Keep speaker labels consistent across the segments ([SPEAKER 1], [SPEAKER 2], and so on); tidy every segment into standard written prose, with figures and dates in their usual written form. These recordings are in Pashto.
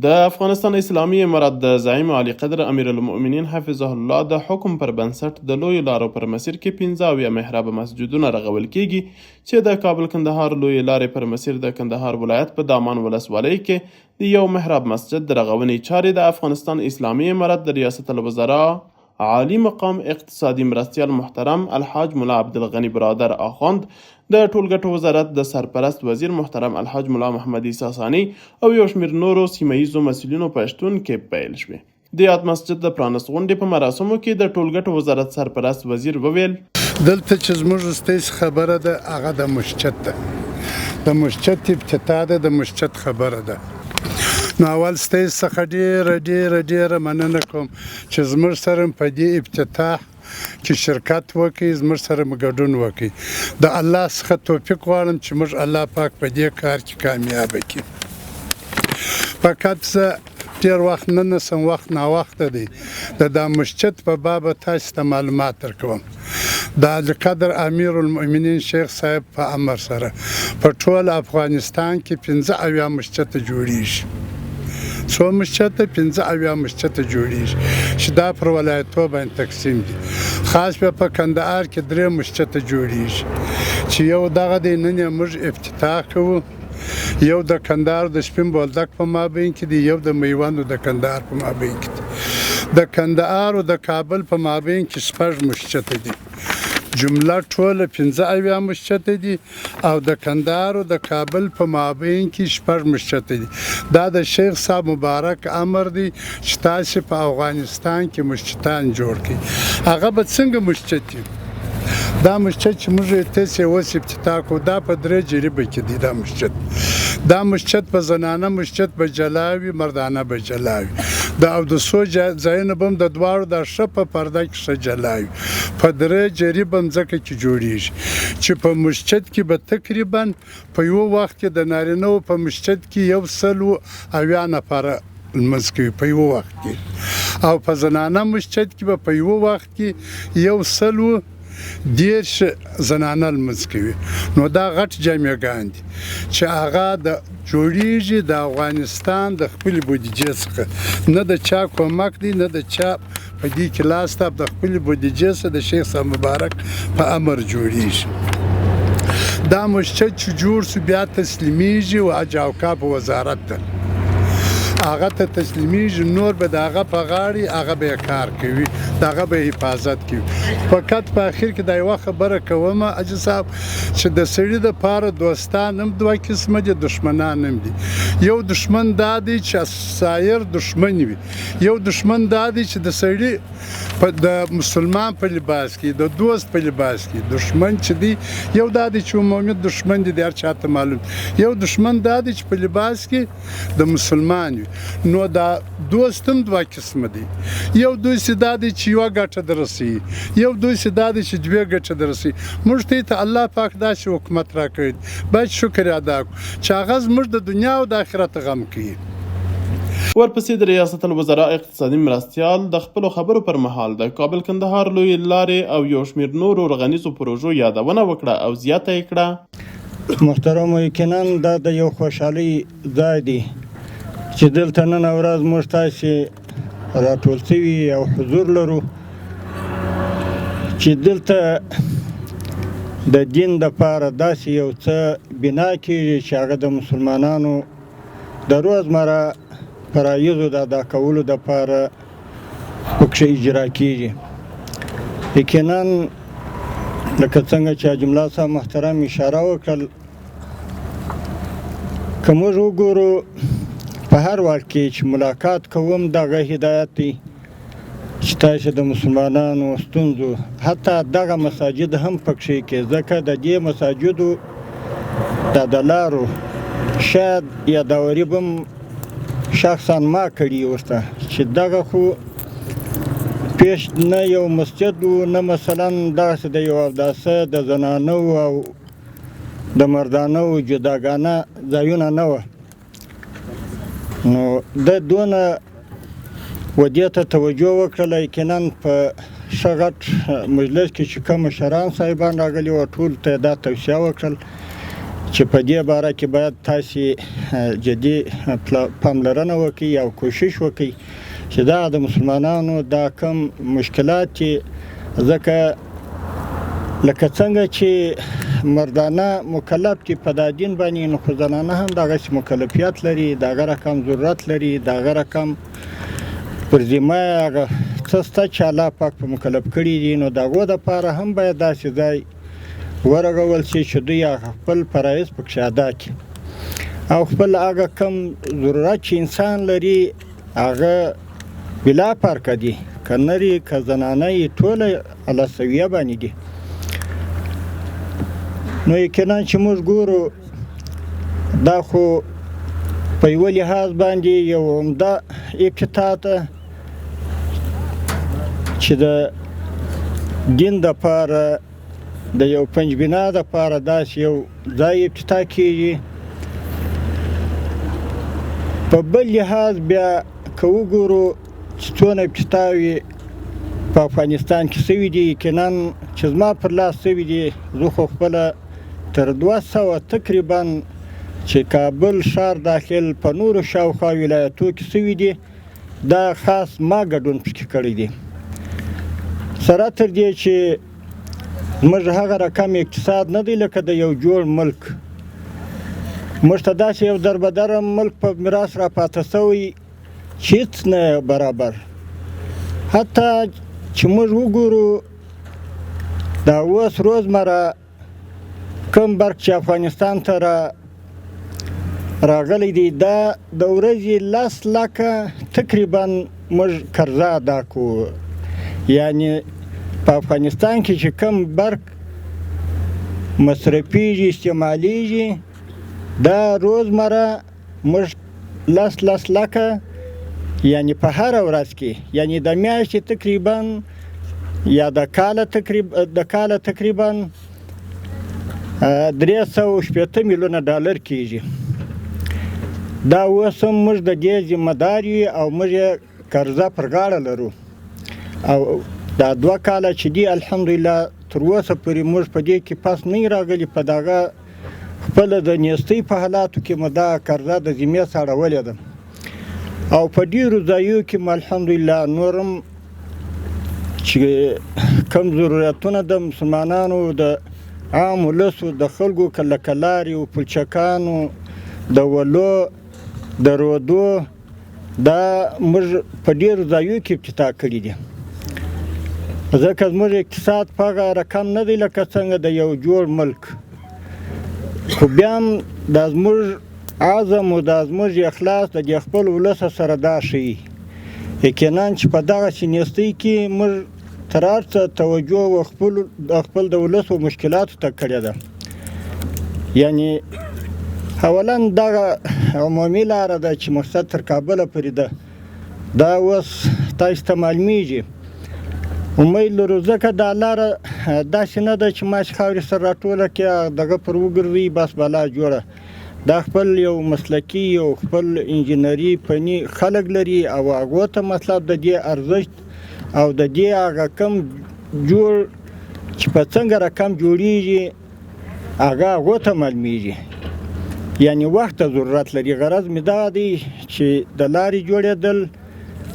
[SPEAKER 1] د افغانستان اسلامي امارت د زعیم عالی قدر امیرالمؤمنین حفظه الله د حکم پر بنسټ د لویو لارو پر مسیر کې 15 محراب مسجدونه رغول کیږي چې د کابل کندهار لویې لارې پر مسیر د کندهار ولایت په دامان ولسوالۍ کې د یو محراب مسجد د رغونې چارې د افغانستان اسلامي امارت د ریاست الوزراء عالی مقام اقتصادي مرستیال محترم الحاج ملا عبدالغنی برادر آخوند د ټولګټو وزارت د سرپرست وزیر محترم الحاج ملا محمد عیسی ثانی او یو شمېر نورو سیمهییزو مسؤلینو په شتون کې پیل شوې. د یاد مسجد د پرانست غونډې په مراسمو کې د ټولګټو وزارت سرپرست وزیر وویل
[SPEAKER 2] دلته چې زموږ ستاسو خبره ده هغه د مسجد ده، د مسجد افتتاح ده، د مسجد خبره ده. نو اول ستاسو څخه ډیره مننه کوم چې زموږ سره په دې افتتاح کې شرکت وکړي، زموږ سره ګډون وکړي. د الله څخه توفیق غواړم چې موږ الله پاک په دې کار کې کامیاب کړي. فقط زه ډېر وخت نه نسم، وخت ناوخته دی د مسجد په باب تاسو ته معلومات درکوم. د عالی قدر امیرالمؤمنین شیخ صاحب په امر سره په ټول افغانستان کې 15 مسجد جوړیږي. څو مسجد 15 مسجد جوړیږي چې دا پر ولایتو باندې تقسیم دي. خاص په کندهار کې 3 مسجد جوړیږي چې یو دغه دی نن موږ افتتاح کوو، یو د کندهار د شپین بولدک په مابین کې دی، یو د میوند د کندهار په مابین کې دی. د کندهار او د کابل په مابین کې 6 مسجد دي. جمله ټوله 15 مسجد دي او د کندهار او د کابل په مابین کې 6 مسجد دي. دا د شیخ صاحب مبارک امر دی چې تاسو په افغانستان کې مسجدان جوړ کړئ. هغه به څنګه مسجد دي؟ دا مسجد چې موږ تاسو اوس افتتاح کوو دا په 3 جریبه کې دی. دا مسجد په زنانه مسجد به جلاوي، مردانه به جلاوي. د اودسو ځایونه به هم د دواړو د ښه په پرده کې ښه جلاوي. په 3 جریبه مځکه کې جوړیږي چې په مسجد کې به تقریبا په یو وخت کې د نارینه‌و په مسجد کې 100 نفره لمونځ کوي په یو وخت کې، او په زنانه مسجد کې به په یو وخت کې 110 زنانه لمونځ کوي. نو دا غټ جامعګان دي چې هغه د جوړیږي د افغانستان د خپل بودیجې څخه، نه د چا کومک دی، نه د چا په دې کې لاس ته، د خپل بودیجې څخه د شیخ صاحب مبارک په امر جوړیږي. دا مسجد چې جوړ سو بیا تسلیمیږي او حج او کعبه وزارت ته هغه ته تسلیمیږي، نور به د هغه په غاړې هغه به کار کوي، د هغه به حفاظت کوي. فقط په اخر کې دا یوه خبره کوم حاجي صاحب چې د سړي دپاره دوستان هم 2 قسمه دي، دشمنان هم دي. یو دشمن دا دی چې سایر دشمن وي، یو دشمن دا دی چې د سړي د مسلمان په لباس کې، د دوست په لباس کې. دشمن چې دی یو دا دی چې عمومي دشمن دی، هر چاته معلوم. یو دشمن دا دی چې په لباس کې د مسلمان وي. نو دا دوست هم 2 قسمه دي. یو دوست دا دی چې یوه ګټه درسوي، یو دوست دا دی چې 2 ګټه درسوي. موږ ته الله پاک داسې حکومت راکړی باید شکر ادا کړو چې هغه زموږ د دنیا او د آخرت غم کوي.
[SPEAKER 1] ورپسې د ریاست الوزراء اقتصادي مرستیال د خپلو خبرو پر مهال د کابل کندهار لویې لارې او یو شمېر نورو رغنیزو پروژو یادونه وکړه او زیاته یې کړه.
[SPEAKER 3] محترمو، یقینا دا د یو خوشحالۍ ځای دی چې دلته نن ورځ موږ تاسې راټول شوي او حضور لرو چې دلته د دین دپاره داسې یو څه بنا کېږي چې هغه د مسلمانانو د روزمره فرایضو د ادا کولو دپاره پکښې اجرا کېږي. یقینا لکه څنګه چې حاجي ملا صاحب محترم اشاره وکړل، که موږ وګورو په هر وخت کې چې ملاقات کوم دغه هدایت دی چې تاسو د مسلمانانو ستونزو، حتی دغه مساجد هم پکښې کې، ځکه د دې مساجدو د لارو شاید یادوري به هم شخصا ما کړي ورته چې دغه خو پیش نه یو مسجد و، نه مثلا داسې د یو اوداسه د زنانو او د مردانو جداګانه ځایونه نه وه. نو د دونه ودې ته توجه وکړله. یقینا په ښه غټ مجلس کې چې کوم مشران صاحبان راغلي وو ټول ته دا توصیه وکړل چې په دې باره کې باید تاسې جدي پاملرنه وکړئ او کوشش وکړئ چې دا د مسلمانانو دا کم مشکلات چې ځکه لکه څنګه چې مردانه مکلف دي په دا دین باندې نو خو زنانه هم دغسې مکلفیت لري د هغه رقم ضرورت لري د هغه رقم پر ذمه هغه څه شته چې الله پاک په مکلف کړي دي نو د هغو دپاره هم باید داسې ځای ورغول شي چې دوی خپل فرایض پکښې ادا کړي او خپل هغه کم ضرورت چې انسان لري هغه بلا فرقه دي که نري که زنانه یې ټوله علی سویه باندې دي نو یقینا چې موږ ګورو دا خو په یوه لحاظ باندې یو عمده ابتدا ده چې د دین دپاره د یو پنجبنا دپاره داسې یو ځای ابتدا کېږي په بل لحاظ بیا که وګورو چې څونه ابتداوې په افغانستان کې سوي دي یقینا چې زما پر لاس سوي دي زه خو خپله تر 200 تقریبا چې کابل ښار داخل په نورو شاوخوا ولایتو کې سوي دي دا خاص ما ګډون پکې کړی دی سره تر دې چې موږ هغه رقم اقتصاد نه دی لکه د یو جوړ ملک موږ ته داسې یو دربدره ملک په میراث راپاته سوی چې هېڅ نه برابر حتی چې موږ وګورو دا اوس روزمره کوم برق چې افغانستان ته راغلی دی دا د ورځې 10 لکه تقریبا موږ قرضه ادا کوو یعنی په افغانستان کې چې کوم برق مصرفیږي استعمالیږي دا روزمره موږ 10 لکه یعنی په هره ورځ کې یعنی د میاشتې تقریبا یا د کاله تقریبا 380 میلیونه ډالر کېږي دا اوس هم موږ د دې ذمه دار یو او موږ یې قرضه پر غاړه لرو او دا 2 کاله چې دي الحمدلله تر اوسه پورې موږ په دې کې پس نه راغلي په دغه خپله د نیستۍ په حالاتو کې مو دا قرضه د ذمې څخه اړولې ده او په ډېرو ځایو کې مو الحمدلله نور هم چې کم ضرورتونه د مسلمانانو د عام ولسو د خلکو لکه لارې و پلچکانو د ولو د رودو دا موږ په ډېرو ځایو کې ابتدا کړي دي ځکه زموږ اقتصاد په هغه رقم نه دی لکه څنګه د یو جوړ ملک خو بیا هم دا زموږ عزم او دا زموږ اخلاص د دې خپل ولس سره دا ښیي یقینا چې په دغسې نیستۍ کې موږ تر هر څه توجه و خپل د ولس و مشکلاتو ته کړې ده یعنی اولا دغه عمومي لاره ده چې مقصد تر کابله پورې ده دا اوس تاسو ته معلومیږي امید لرو ځکه دا لاره داسې نه ده چې ماشي خاورې سره راټوله کړي دغه پر وګرځوي بس بلا جوړه دا خپل یو مسلکي یو خپل انجینري فني خلک لري او هغو ته مطلب د دې ارزښت او د دې هغه کم جوړ چې په څنګه رقم جوړیږي هغه هغو ته معلومیږي یعنی وخت ته ضرورت لري غرض مې دا دی چې د لارې جوړېدل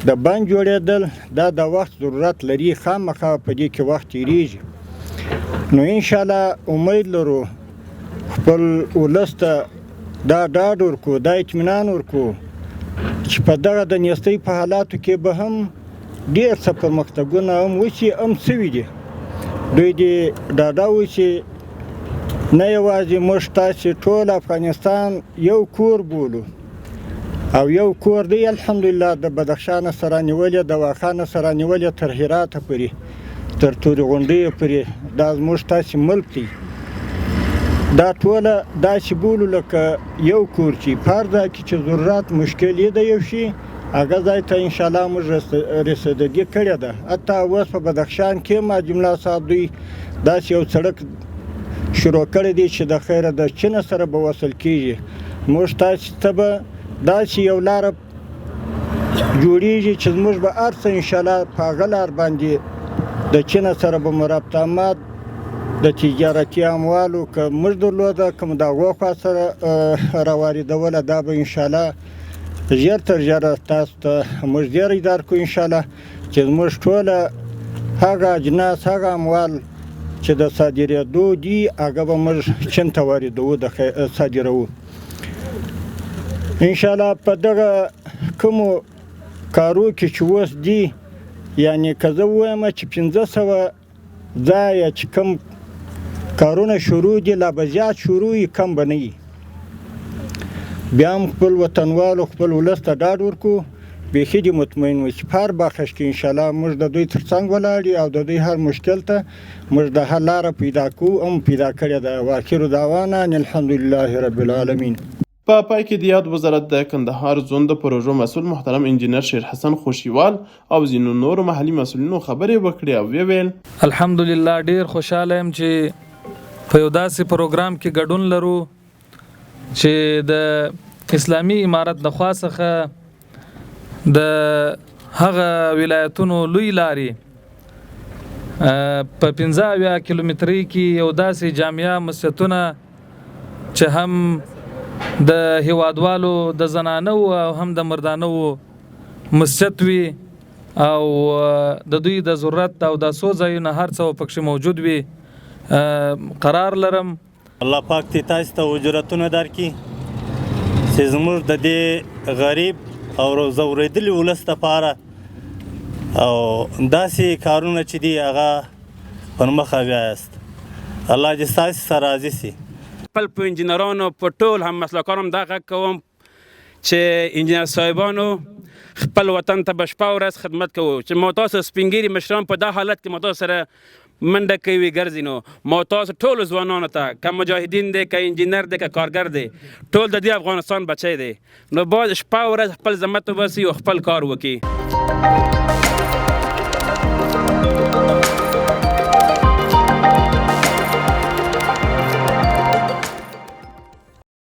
[SPEAKER 3] د بند جوړېدل دا د وخت ضرورت لري خامخا په دې کې وخت تېرېږي نو انشاءالله امید لرو خپل ولس ته دا ډاډ ورکړو دا اطمینان ورکړو چې په دغه د نیستۍ په حالاتو کې به هم ډېر څه پرمختګونه هم وشي هم سوي دي دوی دې ډاډه وشي نه یوازې موږ تاسې ټول افغانستان یو کور بولو او یو کور دی الحمدلله د بدخشان سره نیولې د واخان سره نیولې تر هراته پورې تر تورې غونډۍ پورې دا زموږ تاسې ملک دی دا ټوله داسې بولو لکه یو کور چې په هر ځای کې چې ضرورت مشکل یې د یو شي هغه ځای ته انشاءالله موږ رسیدګي کړې ده حتی اوس په بدخشان کې ما جمله صاحب دوی داسې یو سړک شروع کړی دی چې د خیره د چین سره به وصل کېږي موږ تاسې ته به داسې یو لاره جوړیږي چې زموږ به هر څه انشاءالله په هغه لار باندې د چین سره به مو رابطه د تجارتي اموالو که موږ درلوده کوم د هغو خوا سره راواردوله دا به انشاءالله ژر تر ژره تاسو ته موږ زیری درکړو انشاءالله چې زموږ ټوله هغه اجناس هغه اموال چې د صادرېدو دي هغه به موږ چین ته واردوو صادروو انشاءالله په دغه کومو کارو کې چې اوس دي یعنې که زه ووایم چې 500 ځایه چې کوم کارونه شروع دي لا به زیات شروع وي کم به نه وي بیا هم خپل وطنوالو خپل ولس ته ډاډ ورکړو بیخي دې مطمئن وي چې په هر بخش کې انشاءالله موږ د دوی تر څنګ ولاړ یو او د دوی هر مشکل ته موږ د حل لاره پیدا کوو هم پیدا کړې ده واخر دعوانا ان الحمدلله رب العالمین
[SPEAKER 1] په پای کې د یاد وزارت د کندهار زون د پروژو مسؤل محترم انجینر شیر حسن خوشیوال او ځینو نورو محلي مسؤلینو خبرې وکړې او ویل
[SPEAKER 4] الحمدلله ډیر خوشاله یم چې په یو داسې پروګرام کې ګډون لرو چې د اسلامي امارت د خوا څخه د هغه ولایتونو لوی لارې په 15 کیلومترۍ کې یو داسې جامعه مسجدونه چې هم د هیوادوالو د زنانو او هم د مردانو مسجد وي او د دوی د ضرورت او د څو ځایونه هر څه پکې موجود وي قرار لرم
[SPEAKER 5] الله پاک دې تاسو ته اجرتونه درکړي چې زموږ د دې غریب او ځورېدلي ولس لپاره او داسې کارونه چې دي هغه پر مخه بیایاست الله دې ستاسو سره راضي سي
[SPEAKER 6] خپل په انجینرانو په ټول هم مسلکانو دا غږ کوم چې انجینر صاحبانو خپل وطن ته به شپه ورځ خدمت کوو چې ما تاسو سپینګیري مشران په دا حالت کې ما تاسو سره منډه کوي ګرځي نو ما تاسو ټولو ځوانانو ته که مجاهدین دی که انجینر دی که کارګر دی ټول د دې افغانستان بچی دی نو باید شپه ورځ خپل زحمت وباسي او خپل کار وکړي